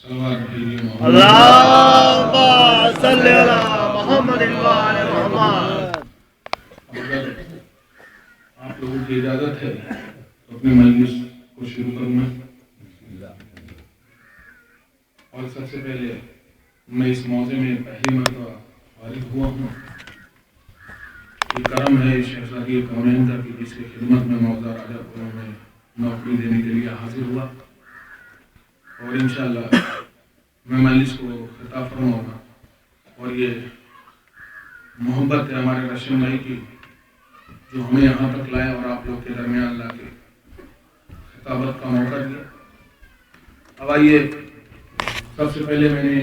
اللہم صلی علی محمد و آل محمد۔ اگر آپ لوگوں کی اجازت ہے تو اپنی مجلس کو شروع کروں میں، اور سب سے پہلے میں اس موضوع میں پہلی مرتبہ فارغ ہوا ہوں۔ یہ کرم ہے شہزادی کونین کا کہ جس کی خدمت میں موضوع راجہ پوروں میں نوکری دینے کے لیے حاضر ہوا، اور انشاءاللہ میں مجلس کو خطاب فرماؤں گا۔ اور یہ محبت ہے ہمارے رشید بھائی کی جو ہمیں یہاں تک لائے اور آپ لوگ کے درمیان لا کے خطابت کا موقع دیا۔ اب آئیے، سب سے پہلے میں نے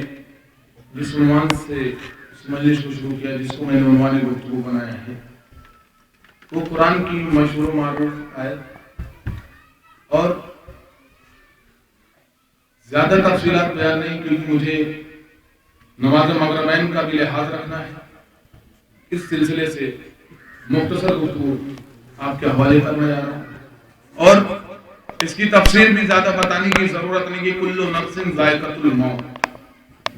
جس عنوان سے اس مجلس کو شروع کیا، جس کو میں نے عنوان گفتگو بنایا ہے، وہ قرآن کی مشہور و معروف آیت، اور زیادہ تفصیلات بیان نہیں کیونکہ مجھے نماز مغربین کا بھی لحاظ رکھنا ہے۔ اس سلسلے سے مختصر گفتگو آپ کے حوالے پر میں جا رہا ہوں، اور اس کی تفسیر بھی زیادہ بتانے کی ضرورت نہیں کہ کل نفس ذائقۃ الموت،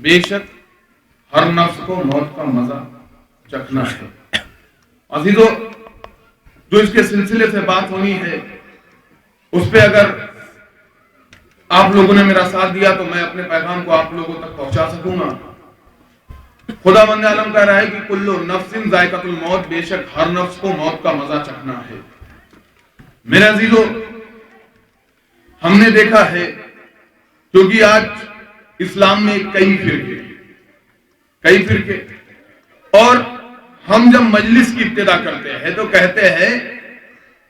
بے شک ہر نفس کو موت کا مزہ چکھنا ہے۔ عزیزو، جو اس کے سلسلے سے بات ہونی ہے اس پہ اگر آپ لوگوں نے میرا ساتھ دیا تو میں اپنے پیغام کو آپ لوگوں تک پہنچا سکوں گا۔ خدا بند عالم کہہ رہا ہے کہ کل نفس ذائقۃ الموت، بے شک ہر نفس کو موت کا مزہ چکھنا ہے۔ میرے عزیزو، ہم نے دیکھا ہے کیونکہ آج اسلام میں کئی فرقے، اور ہم جب مجلس کی ابتدا کرتے ہیں تو کہتے ہیں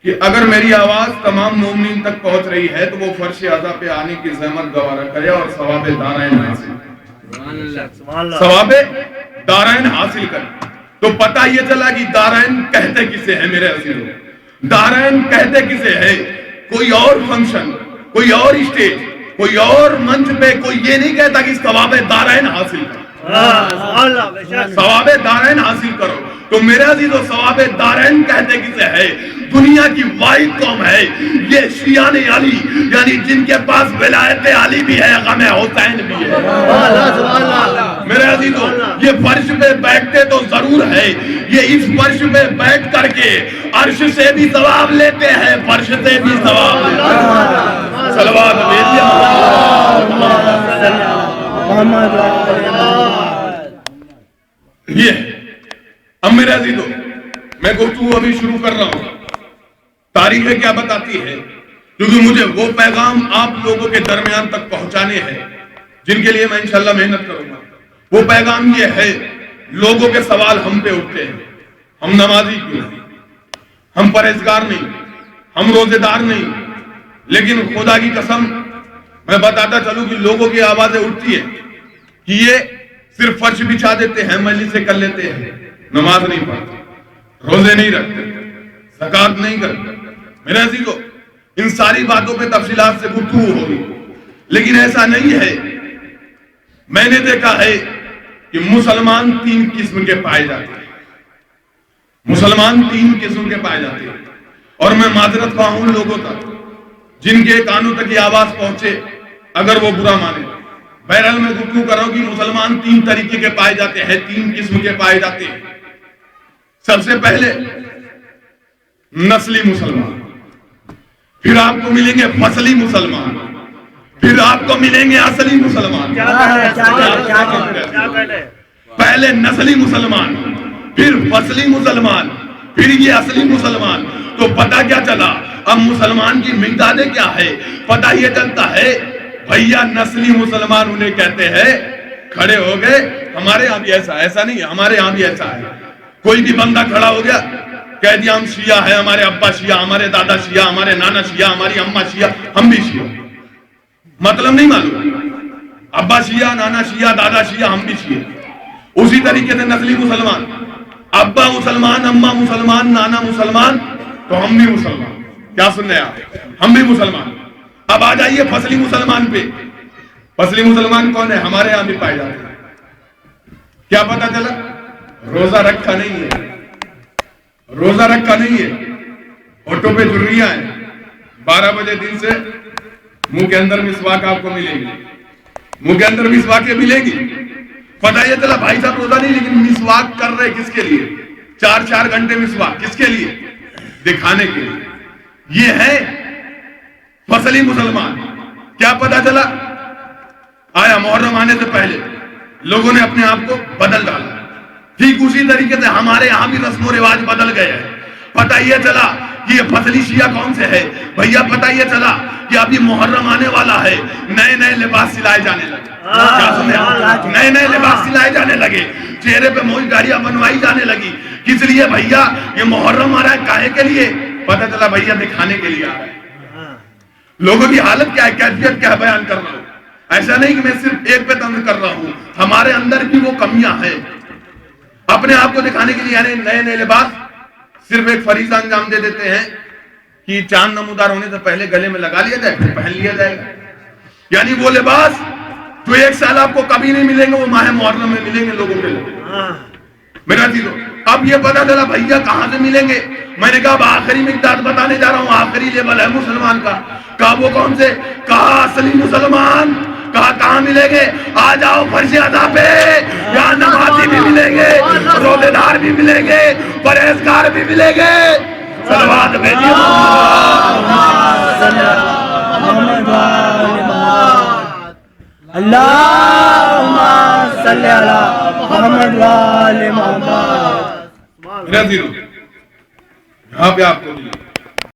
کہ اگر میری آواز تمام مومنین تک پہنچ رہی ہے تو وہ فرش اعضا پہ آنے کی زحمت گوارا کرے اور ثواب دارین حاصل کرے۔ تو پتہ یہ چلا کہ دارین کہتے کسے ہیں میرے عزیزو، دارین کہتے کسے ہے؟ کوئی اور فنکشن، کوئی اور اسٹیج، کوئی اور منچ پہ کوئی یہ نہیں کہتا کہ ثواب دارین حاصل کرو، ثواب دارین حاصل کرو۔ تو میرے عزیزو، ثواب دارین کہتے کسے ہے؟ دنیا کی واحد قوم ہے یہ شیعان علی، یعنی جن کے پاس ولایت علی بھی ہے، غم حسین بھی ہے۔ میرے عزیزو، یہ فرش پہ بیٹھتے تو ضرور ہے، یہ اس فرش پہ بیٹھ کر کے عرش سے بھی ثواب لیتے ہیں، فرش سے بھی ثواب لیتے ہیں۔ صلوات بھیجیے محمد۔ یہ اب میرے عزیزو، میں گفتگو ابھی شروع کر رہا ہوں۔ تاریخیں کیا بتاتی ہے؟ کیونکہ مجھے وہ پیغام آپ لوگوں کے درمیان تک پہنچانے ہیں جن کے لیے میں انشاءاللہ محنت کروں گا۔ وہ پیغام یہ ہے، لوگوں کے سوال ہم پہ اٹھتے ہیں، ہم نمازی کیوں نہیں، ہم پرہیزگار نہیں، ہم روزے دار نہیں، لیکن خدا کی قسم میں بتاتا چلوں کہ لوگوں کی آوازیں اٹھتی ہیں کہ یہ صرف فرش بچھا دیتے ہیں، مجلسیں کر لیتے ہیں، نماز نہیں پڑھتے، روزے نہیں رکھتے، زکوٰۃ نہیں کرتے۔ میرے عزیزو، ان ساری باتوں پہ تفصیلات سے گفتگو ہوگی، لیکن ایسا نہیں ہے۔ میں نے دیکھا ہے کہ مسلمان تین قسم کے پائے جاتے ہیں، مسلمان تین قسم کے پائے جاتے ہیں، اور میں معذرت خواہ ہوں لوگوں تک جن کے کانوں تک یہ آواز پہنچے اگر وہ برا مانے۔ بہرحال میں گفتگو کر رہا ہوں کہ مسلمان تین طریقے کے پائے جاتے ہیں، تین قسم کے پائے جاتے ہیں۔ سب سے پہلے نسلی مسلمان، پھر آپ کو ملیں گے فصلی مسلمان، پھر آپ کو ملیں گے اصلی مسلمان۔ پہلے نسلی مسلمان، پھر فصلی مسلمان، پھر یہ اصلی مسلمان۔ تو پتہ کیا چلا؟ اب مسلمان کی مقداریں کیا ہے؟ پتہ یہ چلتا ہے بھیا نسلی مسلمان انہیں کہتے ہیں، کھڑے ہو گئے، ہمارے یہاں بھی ایسا نہیں ہے، ہمارے یہاں بھی ایسا ہے۔ کوئی بھی بندہ کھڑا ہو گیا، کہہ دیا ہم شیعہ ہیں، ہمارے ابا شیعہ، ہمارے دادا شیعہ، ہمارے نانا شیعہ، ہماری اماں شیعہ، ہم بھی شیعہ۔ مطلب نہیں معلوم، ابا شیعہ، نانا شیعہ، دادا شیعہ، ہم بھی شیعہ۔ اسی طریقے سے نسلی مسلمان، ابا مسلمان، اماں مسلمان، نانا مسلمان، تو ہم بھی مسلمان۔ کیا سن رہے آپ؟ ہم بھی مسلمان۔ اب آ جائیے فصلی مسلمان پہ۔ فصلی مسلمان کون ہے؟ ہمارے یہاں بھی پائے جاتے ہیں۔ کیا پتا چلا؟ روزہ رکھا نہیں ہے، روزہ رکھا نہیں ہے، ہوٹوں پہ جھریاں ہیں، 12 بجے دن سے منہ کے اندر مسواک آپ کو ملیں گے، منہ کے اندر مسواکیں ملیں گی. پتہ یہ چلا بھائی صاحب روزہ نہیں لیکن مسواک کر رہے کس کے لیے؟ 4 گھنٹے مسواک کس کے لیے؟ دکھانے کے لیے. یہ ہے فصلی مسلمان. کیا پتہ چلا؟ آیا محرم آنے سے پہلے لوگوں نے اپنے آپ کو بدل ڈالا. ٹھیک اسی طریقے سے ہمارے یہاں بھی رسم و رواج بدل گئے ہیں. پتہ یہ چلا کہ یہ فصلی شیعہ کون سے ہے بھیا؟ پتہ یہ چلا کہ ابھی محرم آنے والا ہے. نئے لباس سلائے جانے لگے. کیا سنے؟ نئے لباس سلائے جانے لگے. چہرے پہ موج داڑیاں بنوائی جانے لگی. کس لیے بھیا؟ یہ محرم آ رہا ہے. کاہے کے لیے؟ پتہ چلا بھیا دکھانے کے لیے آ رہا ہے. لوگوں کی حالت کیا ہے، کیفیت کیا ہے بیان کر رہا ہوں. ایسا نہیں کہ میں صرف ایک پہ تنظیم کر رہا ہوں، ہمارے اندر بھی وہ کمیاں ہیں. اپنے آپ کو دکھانے کے لیے یعنی نئے لباس صرف ایک فریضہ انجام دے دیتے ہیں کہ چاند نمودار ہونے سے پہلے گلے میں لگا لیا جائے پھر پہن لیا جائے گا. یعنی وہ لباس جو ایک سال آپ کو کبھی نہیں ملیں گے وہ ماہ محرم میں ملیں گے لوگوں کے لیے. میرا چیزوں اب یہ پتا چلا بھیا کہاں سے ملیں گے. میں نے کہا اب آخری مقدار بتانے جا رہا ہوں. آخری لیول ہے مسلمان کا. کہا وہ کون سے؟ کہا اصلی مسلمان. کہا کہاں ملیں گے؟ آ جاؤ فرش ادا پہ. یہاں نمازی بھی ملیں گے، روزے دار بھی ملیں گے، پرہیزگار بھی ملیں گے. صلوات بھیجیے. اللہم صلی علی محمد و آل محمد. یہاں پہ آپ کو